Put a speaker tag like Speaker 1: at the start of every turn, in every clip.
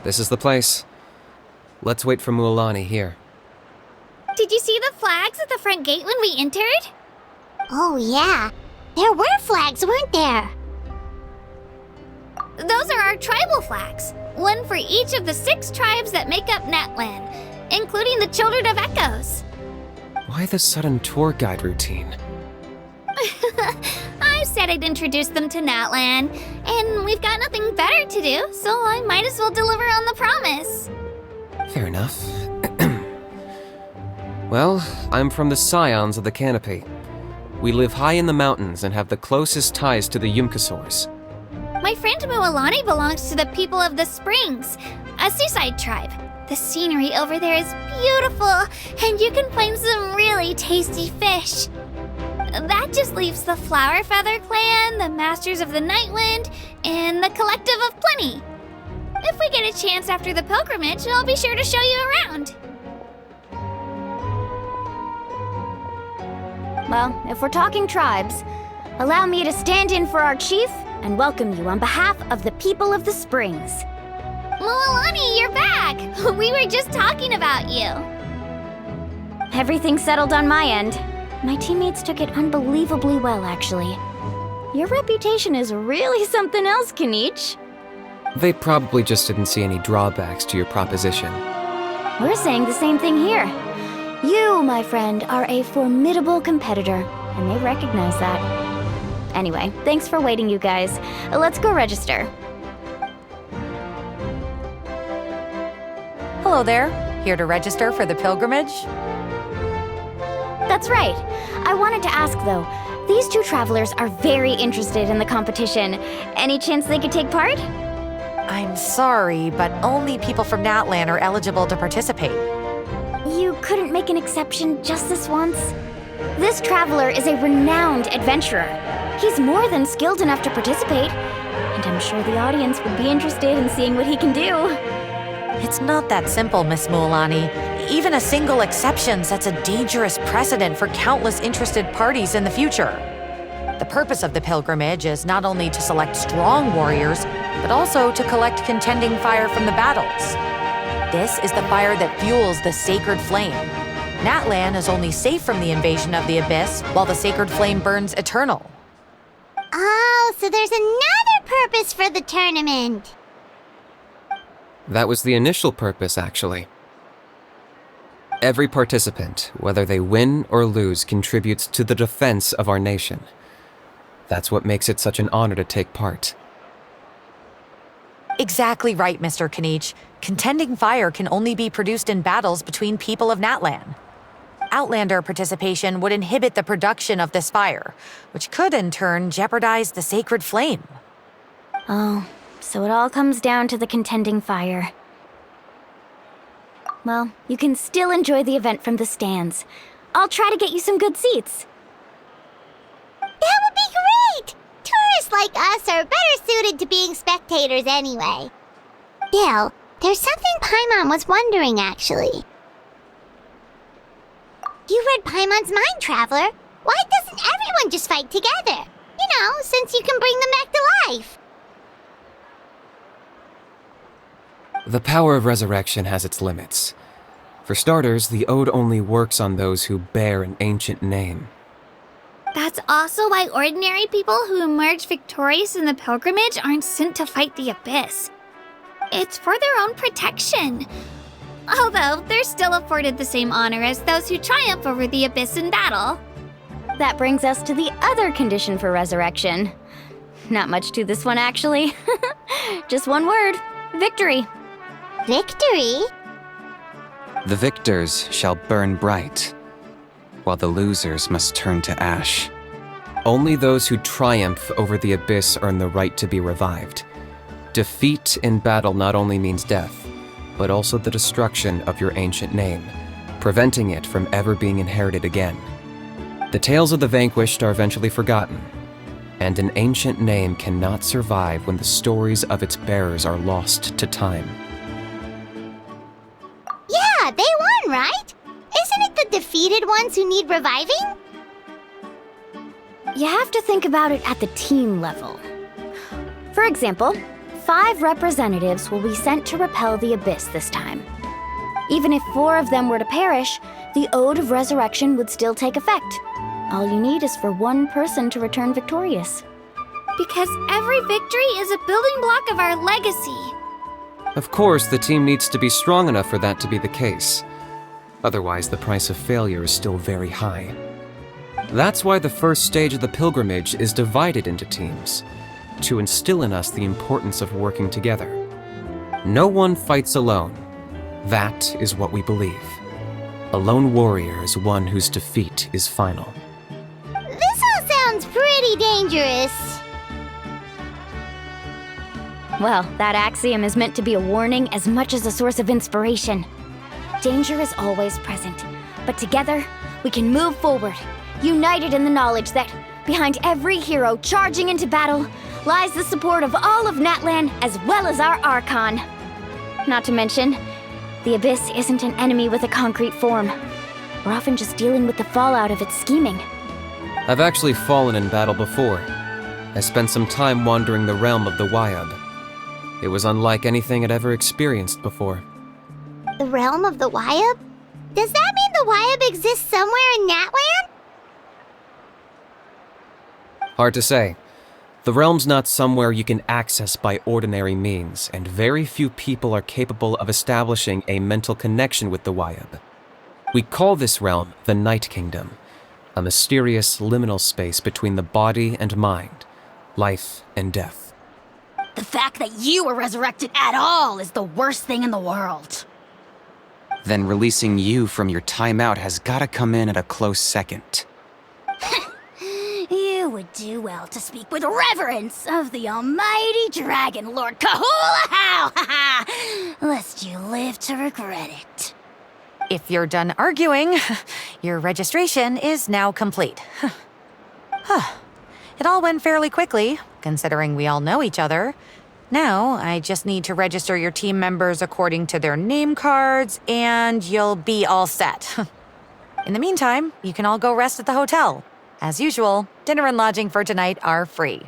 Speaker 1: This is the place. Let's wait for Mualani here.
Speaker 2: Did you see the flags at the front gate when we entered?
Speaker 3: Oh yeah, there were flags, weren't there?
Speaker 2: Those are our tribal flags. One for each of the 6 tribes that make up Natlan, including the Children of Echoes.
Speaker 1: Why the sudden tour guide routine?
Speaker 2: I said I'd introduce them to Natlan, and we've got nothing better to do, so I might as well deliver on the promise.
Speaker 1: Fair enough. Well, I'm from the Scions of the Canopy. We live high in the mountains and have the closest ties to the Yumkasaurs.
Speaker 2: My friend Mualani belongs to the people of the Springs, a seaside tribe. The scenery over there is beautiful, and you can find some really tasty fish. That just leaves the Flower Feather Clan, the Masters of the Nightwind, and the Collective of Plenty. If we get a chance after the pilgrimage, I'll be sure to show you around.
Speaker 4: Well, if we're talking tribes, allow me to stand in for our chief and welcome you on behalf of the people of the Springs.
Speaker 2: Mualani, you're back! We were just talking about you.
Speaker 4: Everything's settled on my end. My teammates took it unbelievably well, actually. Your reputation is really something else, Kinich.
Speaker 1: They probably just didn't see any drawbacks to your proposition.
Speaker 4: We're saying the same thing here. You, my friend, are a formidable competitor, and they recognize that. Anyway, thanks for waiting, you guys. Let's go register.
Speaker 5: Hello there. Here to register for the pilgrimage?
Speaker 4: That's right. I wanted to ask, though, these 2 travelers are very interested in the competition. Any chance they could take part?
Speaker 5: I'm sorry, but only people from Natlan are eligible to participate.
Speaker 4: You couldn't make an exception just this once? This traveler is a renowned adventurer. He's more than skilled enough to participate, and I'm sure the audience would be interested in seeing what he can do.
Speaker 5: It's not that simple, Miss Mualani. Even a single exception sets a dangerous precedent for countless interested parties in the future. The purpose of the pilgrimage is not only to select strong warriors, but also to collect contending fire from the battles. This is the fire that fuels the sacred flame. Natlan is only safe from the invasion of the Abyss, while the sacred flame burns eternal.
Speaker 3: Oh, so there's another purpose for the tournament.
Speaker 1: That was the initial purpose, actually. Every participant, whether they win or lose, contributes to the defense of our nation. That's what makes it such an honor to take part.
Speaker 5: Exactly right, Mr. Kinich. Contending fire can only be produced in battles between people of Natlan. Outlander participation would inhibit the production of this fire, which could in turn jeopardize the sacred flame.
Speaker 4: Oh, so it all comes down to the contending fire. Well, you can still enjoy the event from the stands. I'll try to get you some good seats.
Speaker 3: That would be great! Tourists like us are better suited to being spectators anyway. Still, there's something Paimon was wondering, actually. You read Paimon's mind, Traveler. Why doesn't everyone just fight together? You know, since you can bring them back to life.
Speaker 1: The power of resurrection has its limits. For starters, the ode only works on those who bear an ancient name.
Speaker 2: That's also why ordinary people who emerge victorious in the pilgrimage aren't sent to fight the Abyss. It's for their own protection. Although, they're still afforded the same honor as those who triumph over the Abyss in battle.
Speaker 4: That brings us to the other condition for resurrection. Not much to this one, actually. Just one word: victory.
Speaker 3: Victory?
Speaker 6: The victors shall burn bright, while the losers must turn to ash.
Speaker 1: Only those who triumph over the Abyss earn the right to be revived. Defeat in battle not only means death, but also the destruction of your ancient name, preventing it from ever being inherited again. The tales of the vanquished are eventually forgotten, and an ancient name cannot survive when the stories of its bearers are lost to time.
Speaker 3: Yeah, they won, right? Isn't it the defeated ones who need reviving?
Speaker 4: You have to think about it at the team level. For example, 5 representatives will be sent to repel the abyss this time. Even if 4 of them were to perish, the Ode of Resurrection would still take effect. All you need is for 1 person to return victorious.
Speaker 2: Because every victory is a building block of our legacy.
Speaker 1: Of course, the team needs to be strong enough for that to be the case. Otherwise, the price of failure is still very high. That's why the first stage of the pilgrimage is divided into teams, to instill in us the importance of working together. No one fights alone. That is what we believe. A lone warrior is one whose defeat is final.
Speaker 3: This all sounds pretty dangerous.
Speaker 4: Well, that axiom is meant to be a warning as much as a source of inspiration. Danger is always present, but together, we can move forward, united in the knowledge that behind every hero charging into battle lies the support of all of Natlan as well as our Archon. Not to mention, the Abyss isn't an enemy with a concrete form. We're often just dealing with the fallout of its scheming.
Speaker 1: I've actually fallen in battle before. I spent some time wandering the realm of the Wyab. It was unlike anything I'd ever experienced before.
Speaker 3: The realm of the Wyab? Does that mean the Wyab exists somewhere in Natlan?
Speaker 1: Hard to say. The realm's not somewhere you can access by ordinary means, and very few people are capable of establishing a mental connection with the Wyab. We call this realm the Night Kingdom, a mysterious liminal space between the body and mind, life and death.
Speaker 7: The fact that you were resurrected at all is the worst thing in the world.
Speaker 6: Then releasing you from your timeout has gotta come in at a close second.
Speaker 7: You would do well to speak with reverence of the almighty Dragon Lord Kahula-How, lest you live to regret it.
Speaker 5: If you're done arguing, your registration is now complete. It all went fairly quickly, considering we all know each other. Now, I just need to register your team members according to their name cards, and you'll be all set. In the meantime, you can all go rest at the hotel. As usual, dinner and lodging for tonight are free.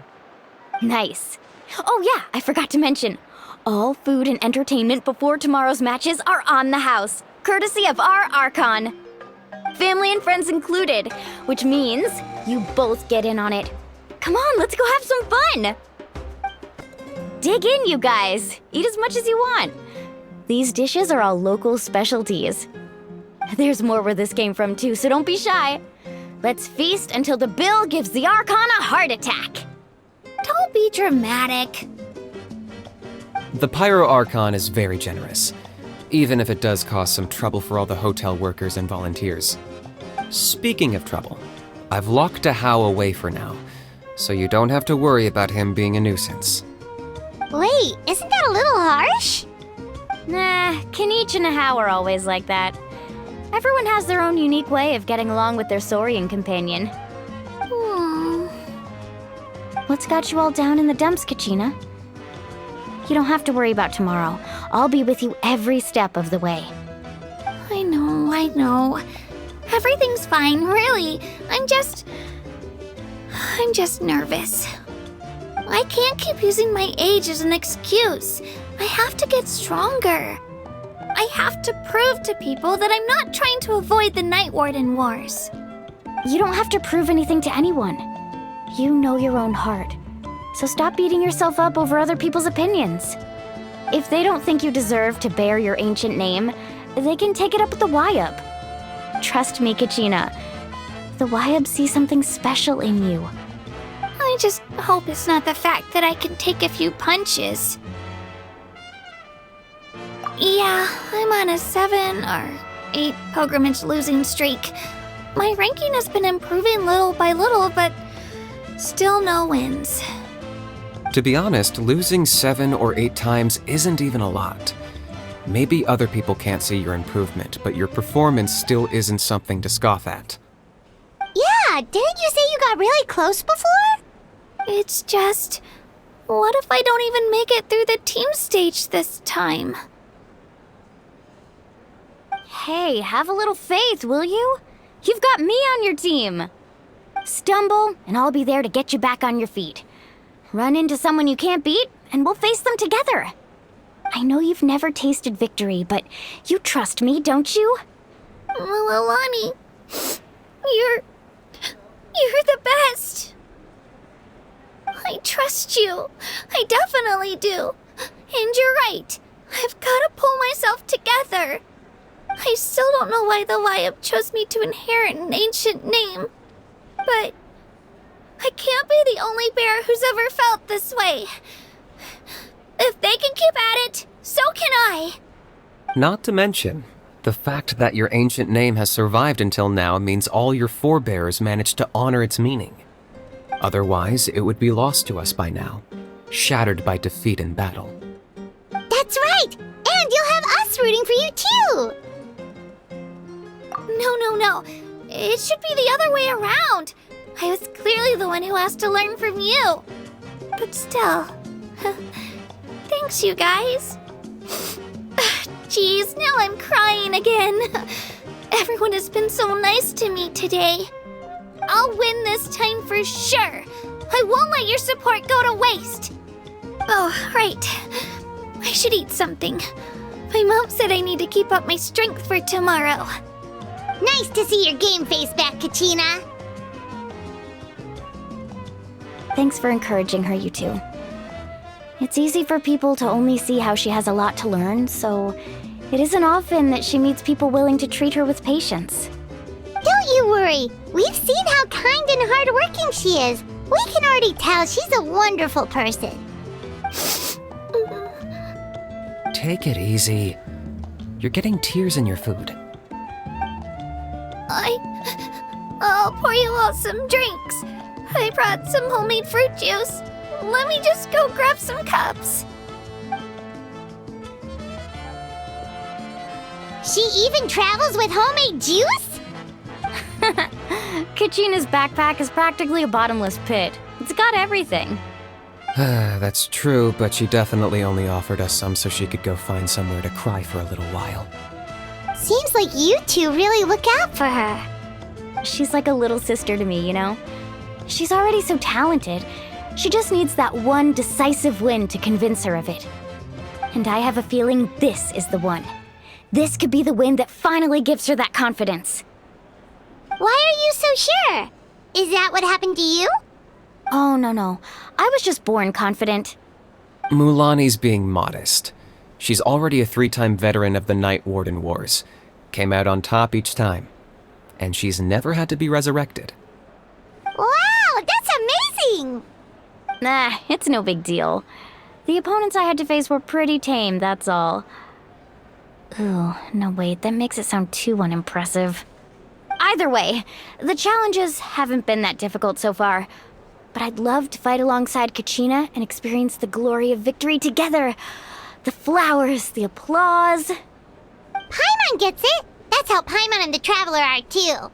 Speaker 4: Nice. Oh yeah, I forgot to mention, all food and entertainment before tomorrow's matches are on the house, courtesy of our Archon. Family and friends included, which means you both get in on it. Come on, let's go have some fun! Dig in, you guys. Eat as much as you want. These dishes are all local specialties. There's more where this came from too, so don't be shy. Let's feast until the bill gives the Archon a heart attack.
Speaker 2: Don't be dramatic.
Speaker 1: The Pyro Archon is very generous, even if it does cause some trouble for all the hotel workers and volunteers. Speaking of trouble, I've locked a How away for now, so you don't have to worry about him being a nuisance.
Speaker 3: Wait, isn't that a little harsh?
Speaker 4: Nah, Kanich and How are always like that. Everyone has their own unique way of getting along with their Saurian companion. What's got you all down in the dumps, Kachina? You don't have to worry about tomorrow. I'll be with you every step of the way.
Speaker 2: I know. Everything's fine, really. I'm just nervous. I can't keep using my age as an excuse. I have to get stronger. I have to prove to people that I'm not trying to avoid the Night Warden Wars.
Speaker 4: You don't have to prove anything to anyone. You know your own heart. So stop beating yourself up over other people's opinions. If they don't think you deserve to bear your ancient name, they can take it up with the Wyab. Trust me, Kachina. The Wyab see something special in you.
Speaker 2: I just hope it's not the fact that I can take a few punches. Yeah, I'm on a 7 or 8 pilgrimage losing streak. My ranking has been improving little by little, but still no wins.
Speaker 1: To be honest, losing 7 or 8 times isn't even a lot. Maybe other people can't see your improvement, but your performance still isn't something to scoff at.
Speaker 3: Yeah, didn't you say you got really close before?
Speaker 2: It's just, what if I don't even make it through the team stage this time?
Speaker 4: Hey, have a little faith, will you? You've got me on your team. Stumble, and I'll be there to get you back on your feet. Run into someone you can't beat, and we'll face them together. I know you've never tasted victory, but you trust me, don't you?
Speaker 2: Alani, you're the best. I trust you. I definitely do. And you're right. I've got to pull myself together. I still don't know why the Wyab chose me to inherit an ancient name. But I can't be the only bear who's ever felt this way. If they can keep at it, so can I.
Speaker 1: Not to mention, the fact that your ancient name has survived until now means all your forebears managed to honor its meaning. Otherwise, it would be lost to us by now, shattered by defeat in battle.
Speaker 3: That's right! And you'll have us rooting for you too!
Speaker 2: No. It should be the other way around. I was clearly the one who asked to learn from you. But still, thanks you guys. Jeez, now I'm crying again. Everyone has been so nice to me today. I'll win this time for sure. I won't let your support go to waste. Oh, right. I should eat something. My mom said I need to keep up my strength for tomorrow.
Speaker 3: Nice to see your game face back, Kachina.
Speaker 4: Thanks for encouraging her, you two. It's easy for people to only see how she has a lot to learn, so it isn't often that she meets people willing to treat her with patience.
Speaker 3: Don't you worry. We've seen how kind and hardworking she is. We can already tell she's a wonderful person.
Speaker 1: Take it easy. You're getting tears in your food.
Speaker 2: I'll pour you all some drinks. I brought some homemade fruit juice. Let me just go grab some cups.
Speaker 3: She even travels with homemade juice?
Speaker 4: Kachina's backpack is practically a bottomless pit. It's got everything.
Speaker 1: That's true, but she definitely only offered us some so she could go find somewhere to cry for a little while.
Speaker 3: Seems like you two really look out for her.
Speaker 4: She's like a little sister to me, you know? She's already so talented. She just needs that one decisive win to convince her of it. And I have a feeling this is the one. This could be the win that finally gives her that confidence.
Speaker 3: Why are you so sure? Is that what happened to you?
Speaker 4: Oh, no. I was just born confident.
Speaker 1: Mulani's being modest. She's already a 3-time veteran of the Night Warden Wars. Came out on top each time. And she's never had to be resurrected.
Speaker 3: Wow, that's amazing!
Speaker 4: Nah, it's no big deal. The opponents I had to face were pretty tame, that's all. Ooh, no wait, that makes it sound too unimpressive. Either way, the challenges haven't been that difficult so far. But I'd love to fight alongside Kachina and experience the glory of victory together. The flowers, the applause.
Speaker 3: Paimon gets it! That's how Paimon and the Traveler are too.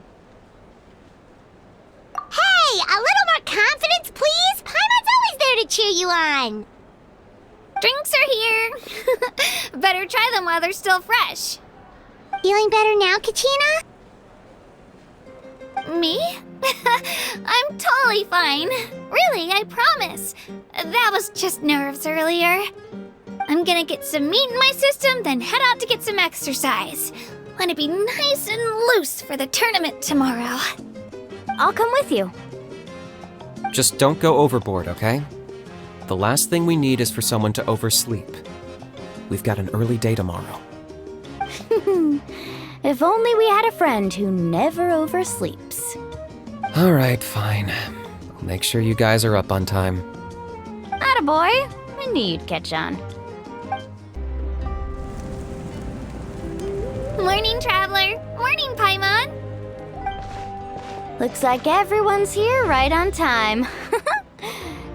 Speaker 3: Hey, a little more confidence, please! Paimon's always there to cheer you on!
Speaker 2: Drinks are here. Better try them while they're still fresh.
Speaker 3: Feeling better now, Kachina?
Speaker 2: Me? I'm totally fine. Really, I promise. That was just nerves earlier. I'm gonna get some meat in my system, then head out to get some exercise. Want to be nice and loose for the tournament tomorrow.
Speaker 4: I'll come with you.
Speaker 1: Just don't go overboard, okay? The last thing we need is for someone to oversleep. We've got an early day tomorrow.
Speaker 4: If only we had a friend who never oversleeps.
Speaker 1: All right, fine. I'll make sure you guys are up on time.
Speaker 4: Attaboy. I knew you'd catch on.
Speaker 2: Morning, Traveler. Morning, Paimon.
Speaker 4: Looks like everyone's here right on time.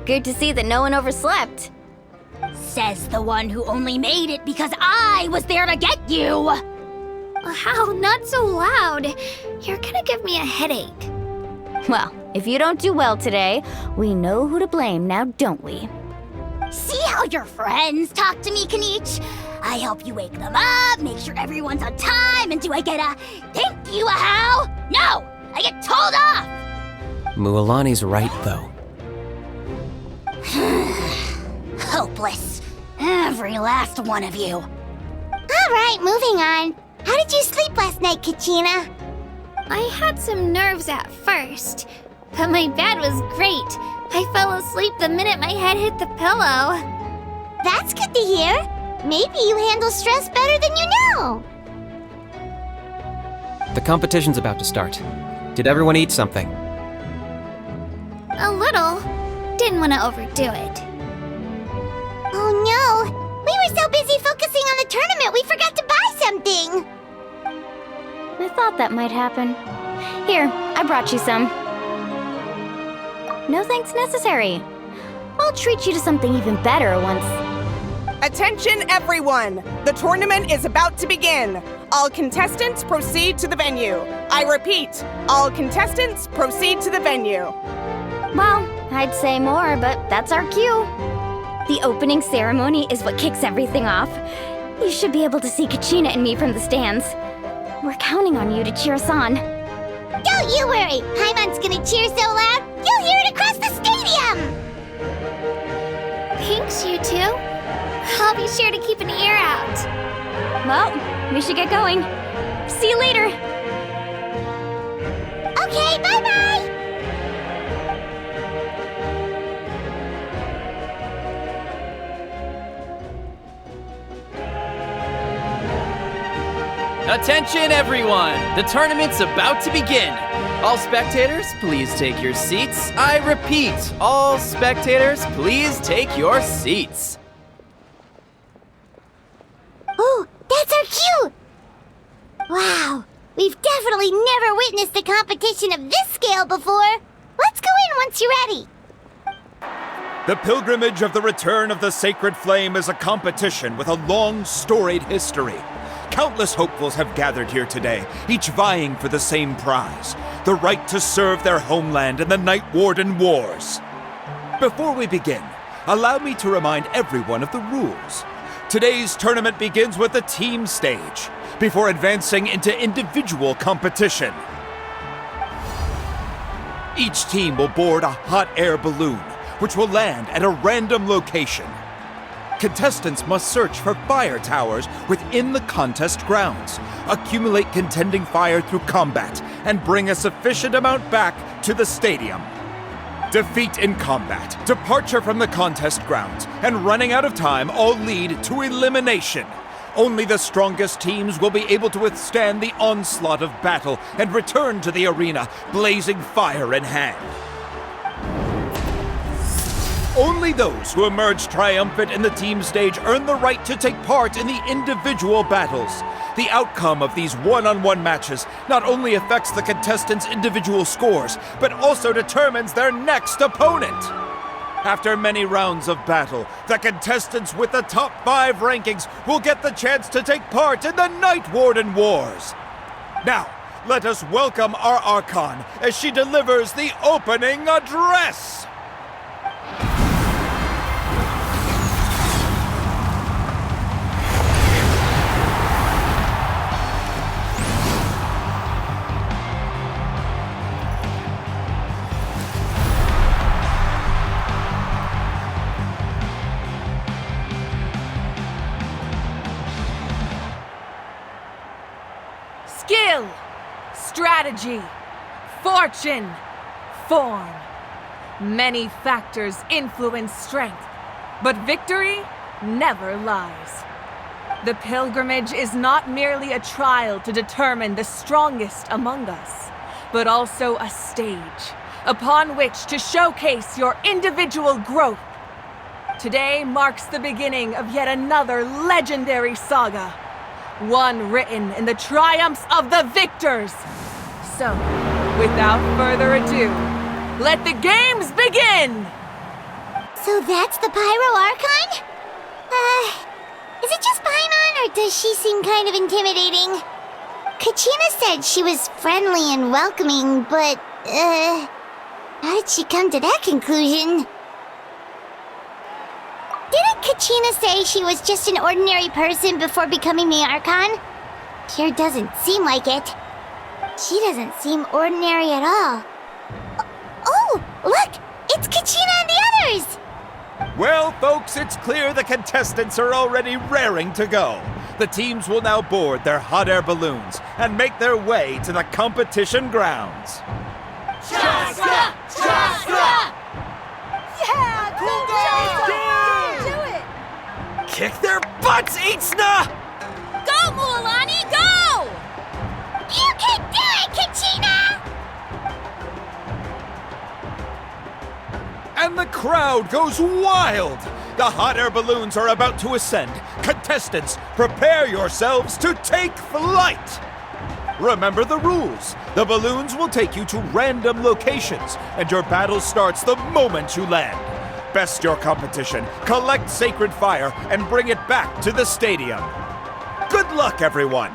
Speaker 4: Good to see that no one overslept.
Speaker 7: Says the one who only made it because I was there to get you!
Speaker 2: How? Not so loud. You're gonna give me a headache.
Speaker 4: Well, if you don't do well today, we know who to blame now, don't we?
Speaker 7: See how your friends talk to me, Kanich? I help you wake them up, make sure everyone's on time, and do I get a thank you, how? No! I get told off!
Speaker 1: Mualani's right, though.
Speaker 7: hopeless. Every last one of you.
Speaker 3: Alright, moving on. How did you sleep last night, Kachina?
Speaker 2: I had some nerves at first, but my bed was great. I fell asleep the minute my head hit the pillow.
Speaker 3: That's good to hear. Maybe you handle stress better than you know.
Speaker 1: The competition's about to start. Did everyone eat something?
Speaker 2: A little. Didn't want to overdo it.
Speaker 3: Oh no! We were so busy focusing on the tournament we forgot to buy something!
Speaker 4: I thought that might happen. Here, I brought you some. No thanks necessary. I'll treat you to something even better once.
Speaker 8: Attention everyone! The tournament is about to begin. All contestants proceed to the venue. I repeat, all contestants proceed to the venue.
Speaker 4: Well, I'd say more, but that's our cue. The opening ceremony is what kicks everything off. You should be able to see Kachina and me from the stands. We're counting on you to cheer us on.
Speaker 3: Don't you worry! Paimon's gonna cheer so loud, you'll hear it across the stadium!
Speaker 2: Thanks, you two. I'll be sure to keep an ear out.
Speaker 4: Well, we should get going. See you later.
Speaker 3: Okay, bye-bye!
Speaker 9: Attention everyone! The tournament's about to begin! All spectators, please take your seats. I repeat, all spectators, please take your seats.
Speaker 3: Oh, that's our cue! Wow, we've definitely never witnessed a competition of this scale before. Let's go in once you're ready.
Speaker 10: The pilgrimage of the return of the sacred flame is a competition with a long, storied history. Countless hopefuls have gathered here today, each vying for the same prize, the right to serve their homeland in the Night Warden Wars. Before we begin, allow me to remind everyone of the rules. Today's tournament begins with the team stage, before advancing into individual competition. Each team will board a hot air balloon, which will land at a random location. Contestants must search for fire towers within the contest grounds, accumulate contending fire through combat, and bring a sufficient amount back to the stadium. Defeat in combat, departure from the contest grounds, and running out of time all lead to elimination. Only the strongest teams will be able to withstand the onslaught of battle and return to the arena, blazing fire in hand. Only those who emerge triumphant in the team stage earn the right to take part in the individual battles. The outcome of these one-on-one matches not only affects the contestants' individual scores, but also determines their next opponent. After many rounds of battle, the contestants with the top 5 rankings will get the chance to take part in the Night Warden Wars. Now, let us welcome our Archon as she delivers the opening address.
Speaker 8: Skill, strategy, fortune, form. Many factors influence strength, but victory never lies. The pilgrimage is not merely a trial to determine the strongest among us, but also a stage upon which to showcase your individual growth. Today marks the beginning of yet another legendary saga, one written in the triumphs of the victors. So, without further ado, let the games begin!
Speaker 3: So that's the Pyro Archon? Is it just Paimon, or does she seem kind of intimidating? Kachina said she was friendly and welcoming, but, how did she come to that conclusion? Didn't Kachina say she was just an ordinary person before becoming the Archon? Sure doesn't seem like it. She doesn't seem ordinary at all. Oh, look! It's Kachina and the others!
Speaker 10: Well, folks, it's clear the contestants are already raring to go. The teams will now board their hot air balloons and make their way to the competition grounds.
Speaker 7: Chaska! Chaska! Yeah! Cool guys! Do it!
Speaker 9: Kick their butts, Itzna!
Speaker 7: Go, Mualani, go!
Speaker 3: You can do it, Kachina!
Speaker 10: And the crowd goes wild! The hot air balloons are about to ascend. Contestants, prepare yourselves to take flight! Remember the rules. The balloons will take you to random locations, and your battle starts the moment you land. Best your competition, collect sacred fire, and bring it back to the stadium. Good luck, everyone!